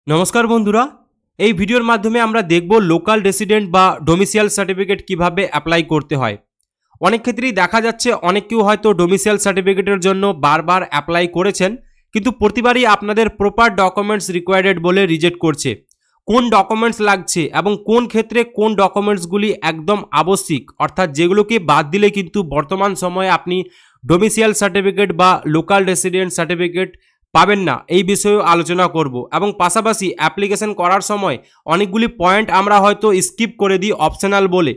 নমস্কার বন্ধুরা, এই ভিডিওর মাধ্যমে আমরা দেখব লোকাল রেসিডেন্ট বা ডোমিসাইল সার্টিফিকেট কিভাবে অ্যাপ্লাই করতে হয়। অনেক ক্ষেত্রেই দেখা যাচ্ছে অনেক কেউ হয়তো ডোমিসাইল সার্টিফিকেটের জন্য বারবার অ্যাপ্লাই করেছেন, কিন্তু প্রতিবারই আপনাদের প্রপার ডকুমেন্টস রিকোয়ার্ডেড বলে রিজেক্ট করছে। কোন ডকুমেন্টস লাগছে এবং কোন ক্ষেত্রে কোন ডকুমেন্টসগুলি একদম আবশ্যিক, অর্থাৎ যেগুলোকে বাদ দিলে কিন্তু বর্তমান সময়ে আপনি ডোমিসাইল সার্টিফিকেট বা লোকাল রেসিডেন্ট সার্টিফিকেট পাবেন না, এই বিষয়েও আলোচনা করব। এবং পাশাপাশি অ্যাপ্লিকেশন করার সময় অনেকগুলি পয়েন্ট আমরা হয়তো স্কিপ করে দিই অপশনাল বলে।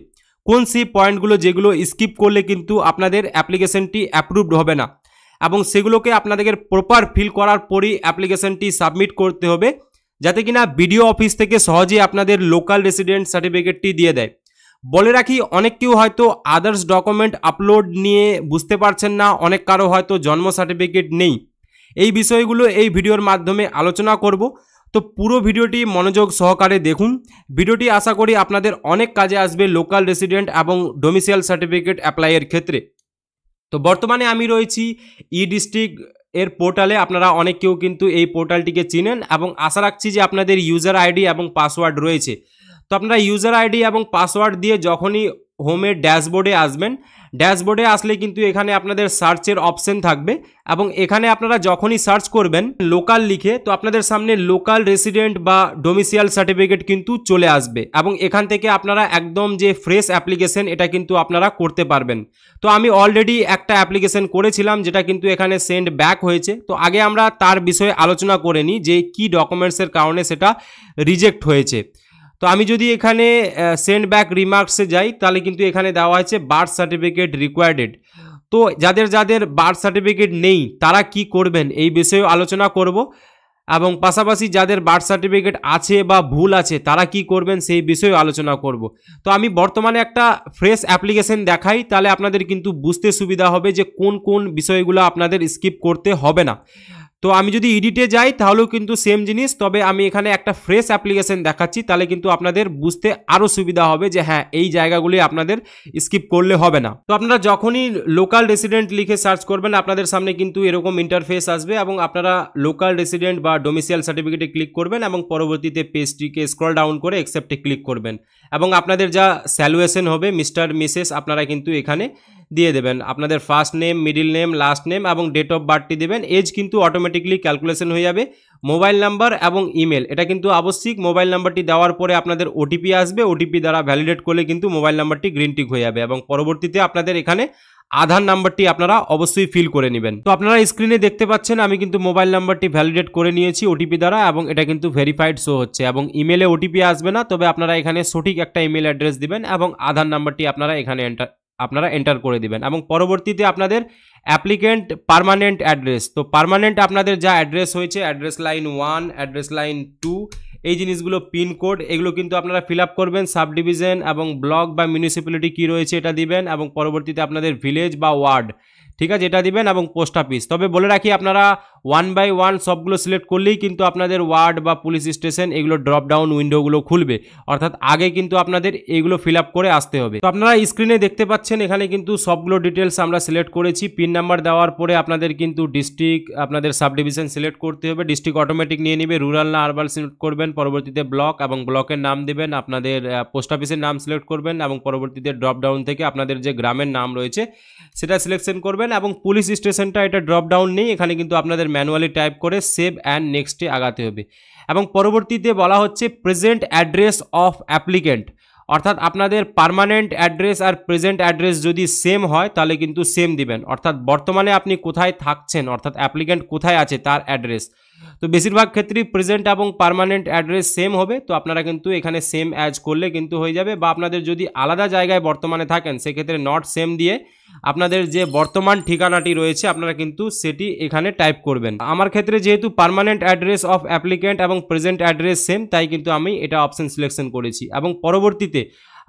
কোন সেই পয়েন্টগুলো যেগুলো স্কিপ করলে কিন্তু আপনাদের অ্যাপ্লিকেশনটি অ্যাপ্রুভড হবে না, এবং সেগুলোকে আপনাদের প্রপার ফিল করার পরই অ্যাপ্লিকেশনটি সাবমিট করতে হবে, যাতে কিনা বিডিও অফিস থেকে সহজেই আপনাদের লোকাল রেসিডেন্ট সার্টিফিকেটটি দিয়ে দেয়। বলে রাখি, অনেক কেউ হয়তো আদার্স ডকুমেন্ট আপলোড নিয়ে বুঝতে পারছেন না, অনেক কারো হয়তো জন্ম সার্টিফিকেট নেই। এই বিষয়গুলো এই ভিডিওর মাধ্যমে আলোচনা করব, তো পুরো ভিডিওটি মনোযোগ সহকারে দেখুন। ভিডিওটি আশা করি আপনাদের অনেক কাজে আসবে লোকাল রেসিডেন্ট এবং ডোমিসাইল সার্টিফিকেট অ্যাপ্লাইয়ের ক্ষেত্রে। তো বর্তমানে আমি রয়েছি ই ডিস্ট্রিক্ট এর পোর্টালে। আপনারা অনেক কেউ কিন্তু এই পোর্টালটিকে চিনেন, এবং আশা রাখছি যে আপনাদের ইউজার আইডি এবং পাসওয়ার্ড রয়েছে। তো আপনারা ইউজার আইডি এবং পাসওয়ার্ড দিয়ে যখনই হোমের ড্যাশবোর্ডে আসবেন, ড্যাশবোর্ডে আসলে কিন্তু এখানে আপনাদের সার্চের অপশন থাকবে, এবং এখানে আপনারা যখনই সার্চ করবেন লোকাল লিখে, তো আপনাদের সামনে লোকাল রেসিডেন্ট বা ডোমিসাইল সার্টিফিকেট কিন্তু চলে আসবে, এবং এখান থেকে আপনারা একদম যে ফ্রেশ অ্যাপ্লিকেশন এটা কিন্তু আপনারা করতে পারবেন। তো আমি অলরেডি একটা অ্যাপ্লিকেশন করেছিলাম, যেটা কিন্তু এখানে সেন্ড ব্যাক হয়েছে। তো আগে আমরা তার বিষয়ে আলোচনা করে নিই যে কী ডকুমেন্টসের কারণে সেটা রিজেক্ট হয়েছে। তো আমি যদি এখানে সেন্ড ব্যাক রিমার্কসে যাই, তাহলে কিন্তু এখানে দেওয়া আছে বার্থ সার্টিফিকেট রিকোয়ার্ডেড। তো যাদের যাদের বার্থ সার্টিফিকেট নেই তারা কি করবেন এই বিষয়েও আলোচনা করব, এবং পাশাপাশি যাদের বার্থ সার্টিফিকেট আছে বা ভুল আছে তারা কি করবেন সেই বিষয়েও আলোচনা করব। তো আমি বর্তমানে একটা ফ্রেশ অ্যাপ্লিকেশন দেখাই, তাহলে আপনাদের কিন্তু বুঝতে সুবিধা হবে যে কোন কোন বিষয়গুলো আপনাদের স্কিপ করতে হবে না। তো আমি যদি এডিটে যাই তাহলেও কিন্তু সেম জিনিস, তবে আমি এখানে একটা ফ্রেশ অ্যাপ্লিকেশন দেখাচ্ছি, তাহলে কিন্তু আপনাদের বুঝতে আরও সুবিধা হবে যে হ্যাঁ এই জায়গাগুলি আপনাদের স্কিপ করলে হবে না। তো আপনারা যখনই লোকাল রেসিডেন্ট লিখে সার্চ করবেন, আপনাদের সামনে কিন্তু এরকম ইন্টারফেস আসবে, এবং আপনারা লোকাল রেসিডেন্ট বা ডোমিসাইল সার্টিফিকেটে ক্লিক করবেন, এবং পরবর্তীতে পেজটিকে স্ক্রল ডাউন করে অ্যাকসেপ্টে ক্লিক করবেন, এবং আপনাদের যা স্যালুয়েশন হবে মিস্টার মিসেস আপনারা কিন্তু এখানে দিয়ে দেবেন। আপনাদের first name, middle name, last name এবং ডেট অফ বার্থটি দেবেন। এজ কিন্তু অটোমেটিকলি ক্যালকুলেশন হয়ে যাবে। মোবাইল নাম্বার এবং ইমেল এটা কিন্তু আবশ্যিক। মোবাইল নাম্বারটি দেওয়ার পরে আপনাদের ওটিপি আসবে, ওটিপি দ্বারা ভ্যালিডেট করলে কিন্তু মোবাইল নাম্বারটি গ্রিন টিক হয়ে যাবে, এবং পরবর্তীতে আপনাদের এখানে আধার নাম্বারটি আপনারা অবশ্যই ফিল করে নেবেন। তো আপনারা স্ক্রিনে দেখতে পাচ্ছেন আমি কিন্তু মোবাইল নাম্বারটি ভ্যালিডেট করে নিয়েছি ওটিপি দ্বারা, এবং এটা কিন্তু ভেরিফাইড শো হচ্ছে, এবং ইমেলে ওটিপি আসবে না, তবে আপনারা এখানে সঠিক একটা ইমেল অ্যাড্রেস দিবেন, এবং আধার নাম্বারটি আপনারা এখানে এন্টার করে দিবেন, এবং পরবর্তীতে আপনাদের অ্যাপ্লিকেন্ট পার্মানেন্ট অ্যাড্রেস। তো পার্মানেন্ট আপনাদের যা অ্যাড্রেস হয়েছে, অ্যাড্রেস লাইন 1, অ্যাড্রেস লাইন 2, এই জিনিসগুলো পিনকোড এগুলো কিন্তু আপনারা ফিল আপ করবেন। সাব ডিভিশন এবং ব্লক বা মিউনিসিপ্যালিটি কী রয়েছে এটা দিবেন, এবং পরবর্তীতে আপনাদের ভিলেজ বা ওয়ার্ড, ঠিক আছে, এটা দিবেন, এবং পোস্ট অফিস। তবে বলে রাখি, আপনারা 1 বাই 1 সবগুলো সিলেক্ট করলেই কিন্তু আপনাদের ওয়ার্ড বা পুলিশ স্টেশন এগুলো ড্রপ ডাউন উইন্ডোগুলো খুলবে, অর্থাৎ আগে কিন্তু আপনাদের এইগুলো ফিল আপ করে আসতে হবে। তো আপনারা স্ক্রিনে দেখতে পাচ্ছেন এখানে কিন্তু সবগুলো ডিটেলস আমরা সিলেক্ট করেছি। পিন নাম্বার দেওয়ার পরে আপনাদের কিন্তু ডিস্ট্রিক্ট, আপনাদের সাব ডিভিশন সিলেক্ট করতে হবে। ডিস্ট্রিক্ট অটোমেটিক নিয়ে নেবে, রুরাল না আরবান সিলেক্ট করবেন, পরবর্তীতে ব্লক এবং ব্লকের নাম দেবেন, আপনাদের পোস্ট অফিসের নাম সিলেক্ট করবেন, এবং পরবর্তীতে ড্রপ ডাউন থেকে আপনাদের যে গ্রামের নাম রয়েছে সেটা সিলেকশন করবেন, এবং পুলিশ স্টেশনটা এটা ড্রপ ডাউন নেই, এখানে কিন্তু আপনাদের ম্যানুয়ালি টাইপ করে সেভ অ্যান্ড নেক্সটে আগাতে হবে। এবং পরবর্তীতে বলা হচ্ছে প্রেজেন্ট অ্যাড্রেস অফ অ্যাপ্লিকেন্ট, অর্থাৎ আপনাদের পার্মানেন্ট অ্যাড্রেস আর প্রেজেন্ট অ্যাড্রেস যদি সেম হয় তাহলে কিন্তু সেম দিবেন, অর্থাৎ বর্তমানে আপনি কোথায় থাকছেন, অর্থাৎ অ্যাপ্লিকেন্ট কোথায় আছে তার অ্যাড্রেস। তো বেশিরভাগ ক্ষেত্রেই প্রেজেন্ট এবং পার্মানেন্ট অ্যাড্রেস সেম হবে, তো আপনারা কিন্তু এখানে সেম অ্যাজ করলে কিন্তু হয়ে যাবে, বা আপনাদের যদি আলাদা জায়গায় বর্তমানে থাকেন সেক্ষেত্রে নট সেম দিয়ে আপনাদের যে বর্তমান ঠিকানাটি রয়েছে আপনারা কিন্তু সেটি এখানে টাইপ করবেন। আমার ক্ষেত্রে যেহেতু পার্মানেন্ট অ্যাড্রেস অফ অ্যাপ্লিকেন্ট এবং প্রেজেন্ট অ্যাড্রেস সেম, তাই কিন্তু আমি এটা অপশন সিলেকশন করেছি। এবং পরবর্তীতে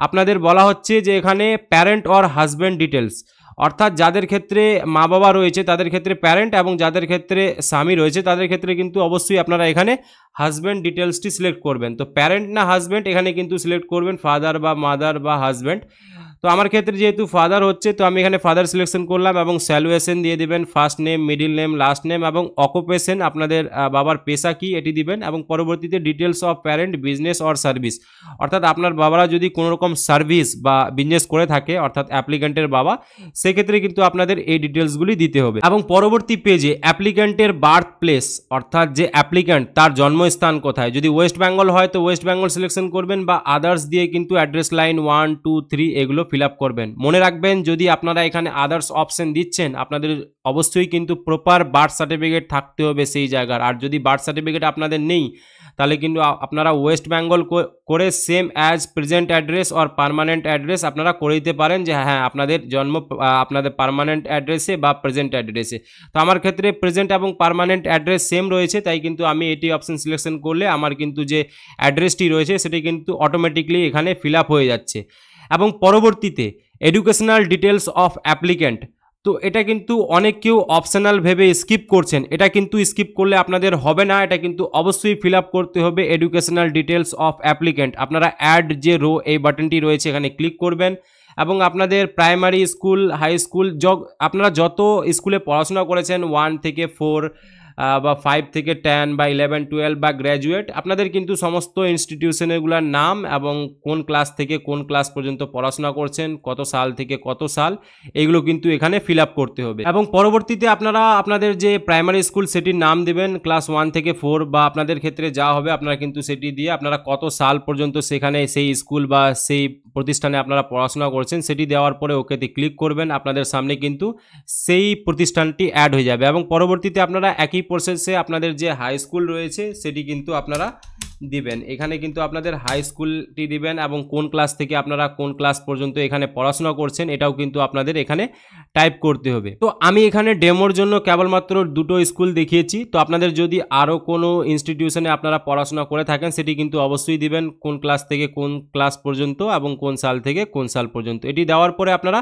আপনাদের বলা হচ্ছে যে এখানে প্যারেন্ট অর হাজব্যান্ড ডিটেলস, অর্থাৎ যাদের ক্ষেত্রে মা বাবা রয়েছে তাদের ক্ষেত্রে প্যারেন্ট, এবং যাদের ক্ষেত্রে স্বামী রয়েছে তাদের ক্ষেত্রে কিন্তু অবশ্যই আপনারা এখানে হাজব্যান্ড ডিটেলসটি সিলেক্ট করবেন। তো প্যারেন্ট না হাজব্যান্ড এখানে কিন্তু সিলেক্ট করবেন, ফাদার বা মাদার বা হাজব্যান্ড। তো তো আমার ক্ষেত্রে যেহেতু ফাদার হচ্ছে, তো আমি এখানে ফাদার সিলেকশন করলাম এবং স্যালুয়েশন দিয়ে দিবেন, first name, middle name, last name এবং অকুপেশন, আপনাদের বাবার পেশা কি এটি দিবেন এবং পরবর্তীতে details of parent, business or service, অর্থাৎ আপনার বাবারা যদি কোনো রকম সার্ভিস বা বিজনেস করে থাকে, অর্থাৎ অ্যাপ্লিক্যান্টের বাবা, সেক্ষেত্রে কিন্তু আপনাদের এই ডিটেলসগুলি দিতে হবে। এবং পরবর্তী পেজে অ্যাপ্লিক্যান্টের বার্থ প্লেস, অর্থাৎ যে অ্যাপ্লিক্যান্ট তার জন্মস্থান কোথায়, যদি ওয়েস্ট বেঙ্গল হয় তো ওয়েস্ট বেঙ্গল সিলেকশন করবেন বা আদার্স দিয়ে কিন্তু অ্যাড্রেস লাইন 1, 2, 3 এগুলো ফিল আপ করবেন। মনে রাখবেন যদি আপনারা এখানে আদার্স অপশন দিচ্ছেন, আপনাদের অবশ্যই কিন্তু প্রপার বার্থ সার্টিফিকেট থাকতে হবে সেই জায়গার। আর যদি বার্থ সার্টিফিকেট আপনাদের নেই, তাহলে কিন্তু আপনারা ওয়েস্ট বেঙ্গল করে same as present address or permanent address আপনারা করে দিতে পারেন, যে হ্যাঁ আপনাদের জন্ম আপনাদের পার্মানেন্ট অ্যাড্রেসে বা প্রেজেন্ট অ্যাড্রেসে। তো আমার ক্ষেত্রে প্রেজেন্ট এবং পার্মানেন্ট অ্যাড্রেস সেম রয়েছে, তাই কিন্তু আমি এটি অপশন সিলেকশন করলে আমার কিন্তু যে অ্যাড্রেসটি রয়েছে সেটি কিন্তু অটোমেটিকলি এখানে ফিল আপ হয়ে যাচ্ছে। এবং পরবর্তীতে এডুকেশনাল ডিটেলস অফ অ্যাপ্লিক্যান্ট, তো এটা কিন্তু অনেক কেউ অপশনাল ভেবে স্কিপ করছেন, এটা কিন্তু স্কিপ করলে আপনাদের হবে না, এটা কিন্তু অবশ্যই ফিল আপ করতে হবে এডুকেশনাল ডিটেলস অফ অ্যাপ্লিক্যান্ট। আপনারা অ্যাড যে রো এই বাটনটি রয়েছে এখানে ক্লিক করবেন এবং আপনাদের প্রাইমারি স্কুল, হাই স্কুল, আপনারা যত স্কুলে পড়াশোনা করেছেন 1 থেকে 4 বা 5 থেকে 10 বা 11, 12 বা গ্র্যাজুয়েট, আপনাদের কিন্তু সমস্ত ইনস্টিটিউশনগুলোর নাম এবং কোন ক্লাস থেকে কোন ক্লাস পর্যন্ত পড়াশোনা করছেন, কত সাল থেকে কত সাল, এগুলো কিন্তু এখানে ফিল আপ করতে হবে। এবং পরবর্তীতে আপনারা আপনাদের যে প্রাইমারি স্কুল সেটির নাম দেবেন, ক্লাস 1 থেকে 4 বা আপনাদের ক্ষেত্রে যা হবে আপনারা কিন্তু সেটি দিয়ে আপনারা কত সাল পর্যন্ত সেখানে সেই স্কুল বা সেই প্রতিষ্ঠানে আপনারা পড়াশোনা করছেন সেটি দেওয়ার পরে ওকেতে ক্লিক করবেন। আপনাদের সামনে কিন্তু সেই প্রতিষ্ঠানটি অ্যাড হয়ে যাবে এবং পরবর্তীতে আপনারা একই প্রসেসে আপনাদের যে হাই স্কুল রয়েছে সেটি কিন্তু আপনারা দিবেন। এখানে কিন্তু আপনাদের হাই স্কুলটি দিবেন এবং কোন ক্লাস থেকে আপনারা কোন ক্লাস পর্যন্ত এখানে পড়াশোনা করছেন এটাও কিন্তু আপনাদের এখানে টাইপ করতে হবে। তো আমি এখানে ডেমোর জন্য কেবলমাত্র 2টো স্কুল দেখিয়েছি, তো আপনাদের যদি আরও কোনো ইনস্টিটিউশনে আপনারা পড়াশোনা করে থাকেন সেটি কিন্তু অবশ্যই দিবেন, কোন ক্লাস থেকে কোন ক্লাস পর্যন্ত এবং কোন সাল থেকে কোন সাল পর্যন্ত। এটি দেওয়ার পরে আপনারা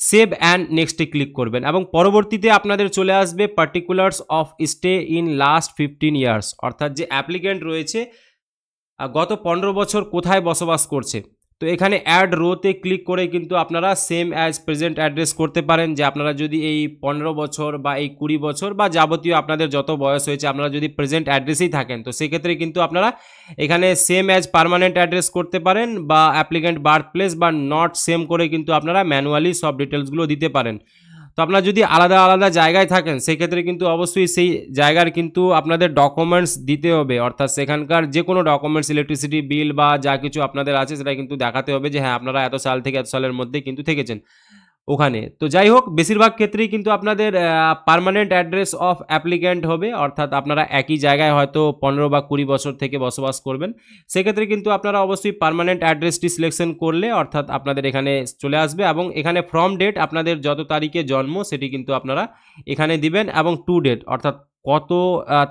সেভ অ্যান্ড নেক্সটে ক্লিক করবেন এবং পরবর্তীতে আপনাদের চলে আসবে particulars of stay in last 15 years, অর্থাৎ যে অ্যাপ্লিক্যান্ট রয়েছে গত 15 বছর কোথায় বসবাস করছে। তো এখানে অ্যাড রোতে ক্লিক করে কিন্তু আপনারা সেম অ্যাজ প্রেজেন্ট অ্যাড্রেস করতে পারেন, যে আপনারা যদি এই 15 বছর বা এই 20 বছর বা যাবতীয় আপনাদের যত বয়স হয়েছে আপনারা যদি প্রেজেন্ট অ্যাড্রেসেই থাকেন, তো সেক্ষেত্রে কিন্তু আপনারা এখানে সেম অ্যাজ পার্মানেন্ট অ্যাড্রেস করতে পারেন বা অ্যাপ্লিক্যান্ট বার্থ প্লেস বা নট সেম করে কিন্তু আপনারা ম্যানুয়ালি সব ডিটেলসগুলো দিতে পারেন। তো আপনারা যদি আলাদা আলাদা জায়গায় থাকেন সেক্ষেত্রে কিন্তু অবশ্যই সেই জায়গার কিন্তু আপনাদের ডকুমেন্টস দিতে হবে, অর্থাৎ সেখানকার যে কোনো ডকুমেন্টস, ইলেকট্রিসিটি বিল বা যা কিছু আপনাদের আছে সেটা কিন্তু দেখাতে হবে যে হ্যাঁ আপনারা এত সাল থেকে এত সালের মধ্যে কিন্তু থেকেছেন ওখানে। তো যাই হোক, বেশিরভাগ ক্ষেত্রেই কিন্তু আপনাদের পার্মানেন্ট অ্যাড্রেস অফ অ্যাপ্লিক্যান্ট হবে, অর্থাৎ আপনারা একই জায়গায় হয়তো 15 বা 20 বছর থেকে বসবাস করবেন, সেক্ষেত্রে কিন্তু আপনারা অবশ্যই পার্মানেন্ট অ্যাড্রেসটি সিলেকশন করলে অর্থাৎ আপনাদের এখানে চলে আসবে এবং এখানে ফ্রম ডেট আপনাদের যত তারিখে জন্ম সেটি কিন্তু আপনারা এখানে দিবেন এবং টু ডেট অর্থাৎ কত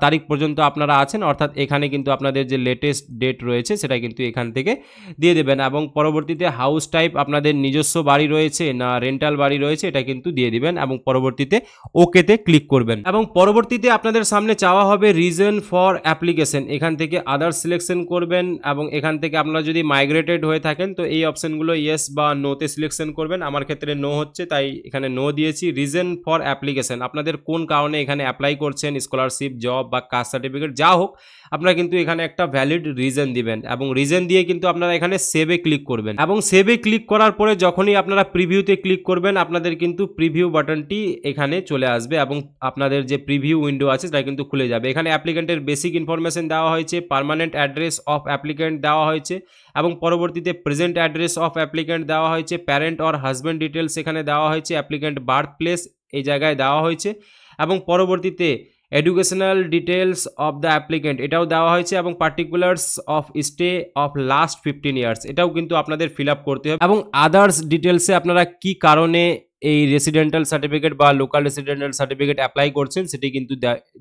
তারিখ পর্যন্ত আপনারা আছেন, অর্থাৎ এখানে কিন্তু আপনাদের যে লেটেস্ট ডেট রয়েছে সেটা কিন্তু এখান থেকে দিয়ে দেবেন এবং পরবর্তীতে হাউস টাইপ আপনাদের নিজস্ব বাড়ি রয়েছে না রেন্টাল বাড়ি রয়েছে এটা কিন্তু দিয়ে দিবেন এবং পরবর্তীতে ওকেতে ক্লিক করবেন। এবং পরবর্তীতে আপনাদের সামনে চাওয়া হবে রিজন ফর অ্যাপ্লিকেশন, এখান থেকে আদার্স সিলেকশন করবেন এবং এখান থেকে আপনারা যদি মাইগ্রেটেড হয়ে থাকেন তো এই অপশনগুলো ইয়েস বা নোতে সিলেকশন করবেন। আমার ক্ষেত্রে নো হচ্ছে তাই এখানে নো দিয়েছি। রিজন ফর অ্যাপ্লিকেশন, আপনাদের কোন কারণে এখানে অ্যাপ্লাই করছেন, স্কলারশিপ, জব বা কাস্ট সার্টিফিকেট যা হোক, আপনারা কিন্তু এখানে একটা ভ্যালিড রিজন দিবেন এবং রিজন দিয়ে কিন্তু আপনারা এখানে সেভে ক্লিক করবেন এবং সেভে ক্লিক করার পরে যখনই আপনারা প্রিভিউতে ক্লিক করবেন আপনাদের কিন্তু প্রিভিউ বাটনটি এখানে চলে আসবে এবং আপনাদের যে প্রিভিউ উইন্ডো আছে সেটা কিন্তু খুলে যাবে। এখানে অ্যাপ্লিক্যান্টের বেসিক ইনফরমেশন দেওয়া হয়েছে, পার্মানেন্ট অ্যাড্রেস অফ অ্যাপ্লিক্যান্ট দেওয়া হয়েছে এবং পরবর্তীতে প্রেজেন্ট অ্যাড্রেস অফ অ্যাপ্লিক্যান্ট দেওয়া হয়েছে, প্যারেন্ট অর হাজব্যান্ড ডিটেলস এখানে দেওয়া হয়েছে, অ্যাপ্লিক্যান্ট বার্থ প্লেস এই জায়গায় দেওয়া হয়েছে এবং পরবর্তীতে educational details of the applicant এটাও দেওয়া হয়েছে এবং particulars of stay of last 15 years এটাও কিন্তু আপনাদের ফিল আপ করতে হবে এবং আদার্স ডিটেলসে আপনারা কি কারণে এই রেসিডেন্টাল সার্টিফিকেট বা লোকাল রেসিডেন্টাল সার্টিফিকেট অ্যাপ্লাই করছেন সেটি কিন্তু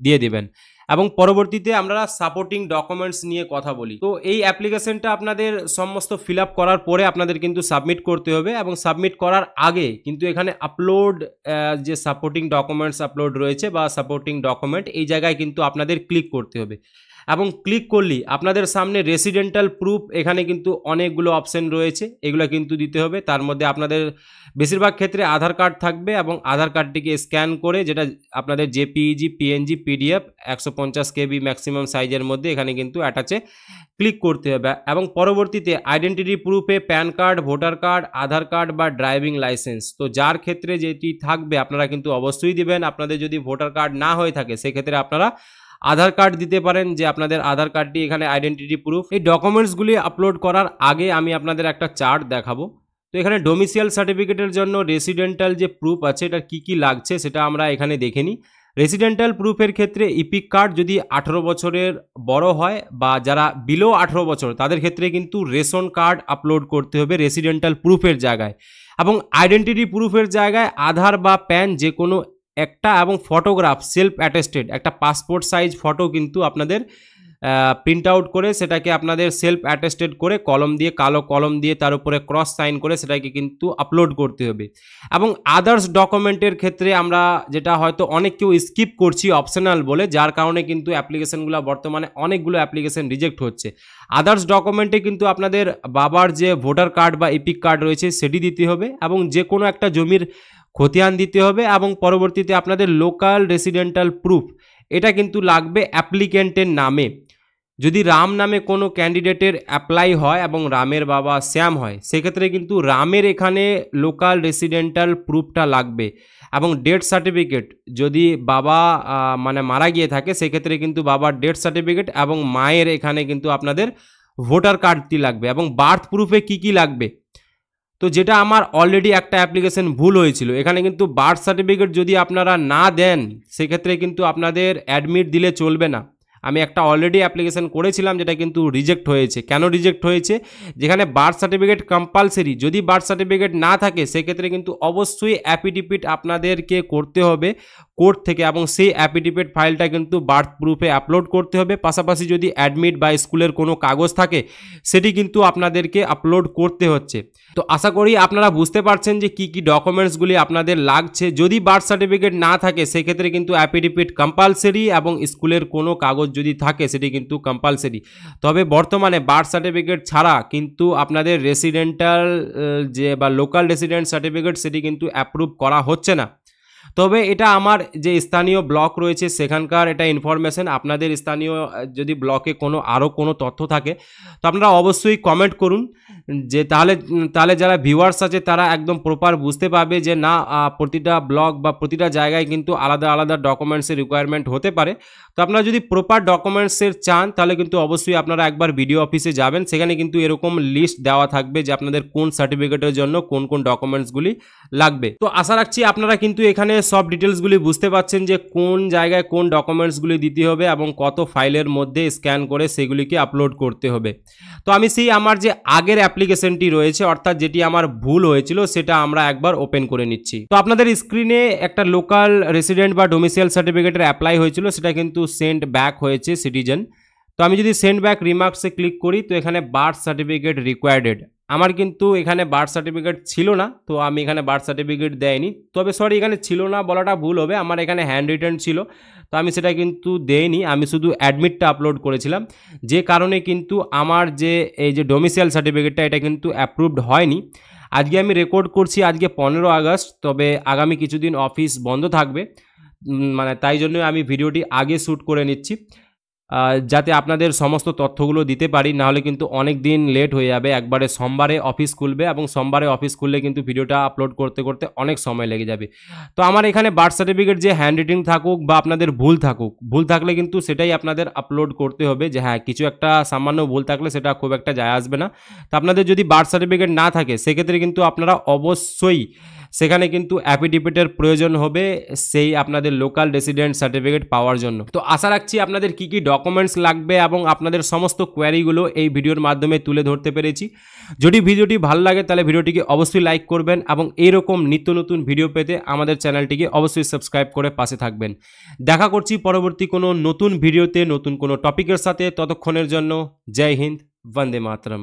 দিয়ে দেবেন এবং পরবর্তীতে আমরা সাপোর্টিং ডকুমেন্টস নিয়ে কথা বলি। তো এই অ্যাপ্লিকেশনটা আপনাদের সমস্ত ফিল আপ করার পরে আপনাদের কিন্তু সাবমিট করতে হবে এবং সাবমিট করার আগে কিন্তু এখানে আপলোড যে সাপোর্টিং ডকুমেন্টস আপলোড রয়েছে বা সাপোর্টিং ডকুমেন্ট এই জায়গায় কিন্তু আপনাদের ক্লিক করতে হবে এবং ক্লিক করলেই আপনাদের সামনে রেসিডেন্টাল প্রুফ এখানে কিন্তু অনেকগুলো অপশন রয়েছে, এগুলো কিন্তু দিতে হবে। তার মধ্যে আপনাদের বেশিরভাগ ক্ষেত্রে আধার কার্ড থাকবে এবং আধার কার্ডটিকে স্ক্যান করে, যেটা আপনাদের জেপিইজি, পিএনজি, পিডিএফ 150 কেবি ম্যাক্সিমাম সাইজের মধ্যে এখানে কিন্তু অ্যাটাচে ক্লিক করতে হবে। এবং পরবর্তীতে আইডেন্টিটি প্রুফে PAN card, voter card, Aadhaar card বা ড্রাইভিং লাইসেন্স, তো যার ক্ষেত্রে যেটি থাকবে আপনারা কিন্তু অবশ্যই দিবেন। আপনাদের যদি ভোটার কার্ড না হয়ে থাকে সেক্ষেত্রে আপনারা আধার কার্ড দিতে পারেন, যে আপনাদের আধার কার্ডটি এখানে আইডেন্টিটি প্রুফ। এই ডকুমেন্টসগুলি আপলোড করার আগে আমি আপনাদের একটা চার্ট দেখাবো। তো এখানে ডোমিসিয়াল সার্টিফিকেটের জন্য রেসিডেন্টাল যে প্রুফ আছে এটা কি লাগছে সেটা আমরা এখানে দেখে নিই। রেসিডেন্টাল প্রুফের ক্ষেত্রে ইপিক কার্ড যদি 18 বছরের বড় হয় বা যারা বিলো 18 বছর তাদের ক্ষেত্রে কিন্তু রেশন কার্ড আপলোড করতে হবে রেসিডেন্টাল প্রুফের জায়গায়, এবং আইডেন্টিটি প্রুফের জায়গায় আধার বা প্যান যে কোনো একটা, এবং ফটোগ্রাফ সেলফ অ্যাটেস্টেড একটা পাসপোর্ট সাইজ ফটো কিন্তু আপনাদের প্রিন্ট আউট করে সেটাকে আপনাদের সেলফ অ্যাটেস্টেড করে কলম দিয়ে, কালো কলম দিয়ে তার উপরে ক্রস সাইন করে সেটাকে কিন্তু আপলোড করতে হবে। এবং আদার্স ডকুমেন্টের ক্ষেত্রে আমরা যেটা হয়তো অনেক কেউ স্কিপ করছি অপশনাল বলে, যার কারণে কিন্তু অ্যাপ্লিকেশনগুলো বর্তমানে অনেকগুলো অ্যাপ্লিকেশন রিজেক্ট হচ্ছে। আদার্স ডকুমেন্টে কিন্তু আপনাদের বাবার যে ভোটার কার্ড বা ইপিক কার্ড রয়েছে সেটি দিতে হবে, এবং যে কোনো একটা জমির খতিয়ান দিতে হবে, এবং পরবর্তীতে আপনাদের লোকাল রেসিডেন্টাল প্রুফ এটা কিন্তু লাগবে অ্যাপ্লিক্যান্টের নামে। যদি রাম নামে কোনো ক্যান্ডিডেটের অ্যাপ্লাই হয় এবং রামের বাবা শ্যাম হয় সেক্ষেত্রে কিন্তু রামের এখানে লোকাল রেসিডেন্টাল প্রুফটা লাগবে। এবং ডেথ সার্টিফিকেট যদি বাবা মানে মারা গিয়ে থাকে সেক্ষেত্রে কিন্তু বাবার ডেথ সার্টিফিকেট, এবং মায়ের এখানে কিন্তু আপনাদের ভোটার কার্ডটি লাগবে। এবং বার্থ প্রুফে কি লাগবে, তো যেটা আমার অলরেডি একটা অ্যাপ্লিকেশন ভুল হয়েছিল, এখানে কিন্তু বার্থ সার্টিফিকেট যদি আপনারা না দেন সেক্ষেত্রে কিন্তু আপনাদের অ্যাডমিট দিলে চলবে না। আমি একটা অলরেডি অ্যাপ্লিকেশন করেছিলাম যেটা কিন্তু রিজেক্ট হয়েছে। কেন রিজেক্ট হয়েছে, যেখানে বার্থ সার্টিফিকেট কম্পালসারি, যদি বার্থ সার্টিফিকেট না থাকে সেক্ষেত্রে কিন্তু অবশ্যই অ্যাফিডেভিট আপনাদেরকে করতে হবে কোর্ট থেকে, এবং সেই অ্যাফিডেভিট ফাইলটা কিন্তু বার্থ প্রুফে আপলোড করতে হবে। পাশাপাশি যদি অ্যাডমিট বা স্কুলের কোনো কাগজ থাকে সেটি কিন্তু আপনাদেরকে আপলোড করতে হচ্ছে। তো আশা করি আপনারা বুঝতে পারছেন যে কি ডকুমেন্টসগুলি আপনাদের লাগছে। যদি বার্থ সার্টিফিকেট না থাকে সেক্ষেত্রে কিন্তু অ্যাফিডেভিট কম্পালসারি, এবং স্কুলের কোনো কাগজ যদি থাকে সেটি কিন্তু কম্পালসারি। তবে বর্তমানে বার্থ সার্টিফিকেট ছাড়া কিন্তু আপনাদের রেসিডেন্টাল যে বা লোকাল রেসিডেন্ট সার্টিফিকেট সেটি কিন্তু অ্যাপ্রুভ করা হচ্ছে না। তবে এটা আমার যে স্থানীয় ব্লক রয়েছে সেখানকার এটা ইনফরমেশন। আপনাদের স্থানীয় যদি ব্লকে আরও কোনো তথ্য থাকে তো আপনারা অবশ্যই কমেন্ট করুন, যে তাহলে যারা ভিউয়ার্স আছে তারা একদম প্রপার বুঝতে পারবে যে না প্রতিটা ব্লক বা প্রতিটা জায়গায় কিন্তু আলাদা আলাদা ডকুমেন্টসের রিকোয়ারমেন্ট হতে পারে। তো আপনারা যদি প্রপার ডকুমেন্টসের চান তাহলে কিন্তু অবশ্যই আপনারা একবার বিডিও অফিসে যাবেন, সেখানে কিন্তু এরকম লিস্ট দেওয়া থাকবে যে আপনাদের কোন সার্টিফিকেটের জন্য কোন ডকুমেন্টসগুলি লাগবে। তো আশা রাখছি আপনারা কিন্তু এখানে সব ডিটেলসগুলি বুঝতে পারছেন যে কোন জায়গায় কোন ডকুমেন্টসগুলি দিতে হবে এবং কত ফাইলের মধ্যে স্ক্যান করে সেগুলিকে আপলোড করতে হবে। তো আমি সেই আমার যে আগের অ্যাপ্লিকেশনটি রয়েছে অর্থাৎ যেটি আমার ভুল হয়েছিল সেটা আমরা একবার ওপেন করে নিচ্ছি। তো আপনাদের স্ক্রিনে একটা লোকাল রেসিডেন্ট বা ডোমিসাইল সার্টিফিকেটের অ্যাপ্লাই হয়েছিল, সেটা কিন্তু সেন্ড ব্যাক হয়েছে সিটিজেন। তো আমি যদি সেন্ড ব্যাক রিমার্কসে ক্লিক করি তো এখানে বার্থ সার্টিফিকেট রিকোয়ার্ডেড, আমার কিন্তু এখানে বার্থ সার্টিফিকেট ছিল না, তো আমি এখানে বার্থ সার্টিফিকেট দেয়নি। তবে সরি, এখানে ছিল না বলাটা ভুল হবে, আমার এখানে হ্যান্ড রিটেন ছিল, তো আমি সেটা কিন্তু দেইনি, আমি শুধু অ্যাডমিটটা আপলোড করেছিলাম, যে কারণে কিন্তু আমার যে এই যে ডোমিসাইল সার্টিফিকেটটা এটা কিন্তু অ্যাপ্রুভড হয়নি। আজকে আমি রেকর্ড করছি আজকে 15 আগস্ট, তবে আগামী কিছুদিন অফিস বন্ধ থাকবে, মানে তাই জন্য আমি ভিডিওটি আগে শ্যুট করে নিচ্ছি যাতে আপনাদের সমস্ত তথ্যগুলো দিতে পারি, নাহলে কিন্তু অনেক দিন লেট হয়ে যাবে। একবারে সোমবারে অফিস খুলবে এবং সোমবারে অফিস খুললে কিন্তু ভিডিওটা আপলোড করতে করতে অনেক সময় লেগে যাবে। তো আমার এখানে বার্থ সার্টিফিকেট যে হ্যান্ড রিটিং থাকুক বা আপনাদের ভুল থাকলে কিন্তু সেটাই আপনাদের আপলোড করতে হবে, যে হ্যাঁ কিছু একটা সামান্য ভুল থাকলে সেটা খুব একটা যায় আসবে না। তো আপনাদের যদি বার্থ সার্টিফিকেট না থাকে সেক্ষেত্রে কিন্তু আপনারা অবশ্যই সেখানে কিন্তু অ্যাফিডেভিটের প্রয়োজন হবে সেই আপনাদের লোকাল রেসিডেন্ট সার্টিফিকেট পাওয়ার জন্য। তো আশা রাখছি আপনাদের কি ডকুমেন্টস লাগবে এবং আপনাদের সমস্ত কোয়ারিগুলো এই ভিডিওর মাধ্যমে তুলে ধরতে পেরেছি। যদি ভিডিওটি ভালো লাগে তাহলে ভিডিওটিকে অবশ্যই লাইক করবেন এবং এইরকম নিত্য নতুন ভিডিও পেতে আমাদের চ্যানেলটিকে অবশ্যই সাবস্ক্রাইব করে পাশে থাকবেন। দেখা করছি পরবর্তী কোনো নতুন ভিডিওতে নতুন কোনো টপিকের সাথে। ততক্ষণের জন্য জয় হিন্দ, বন্দে মাতরম।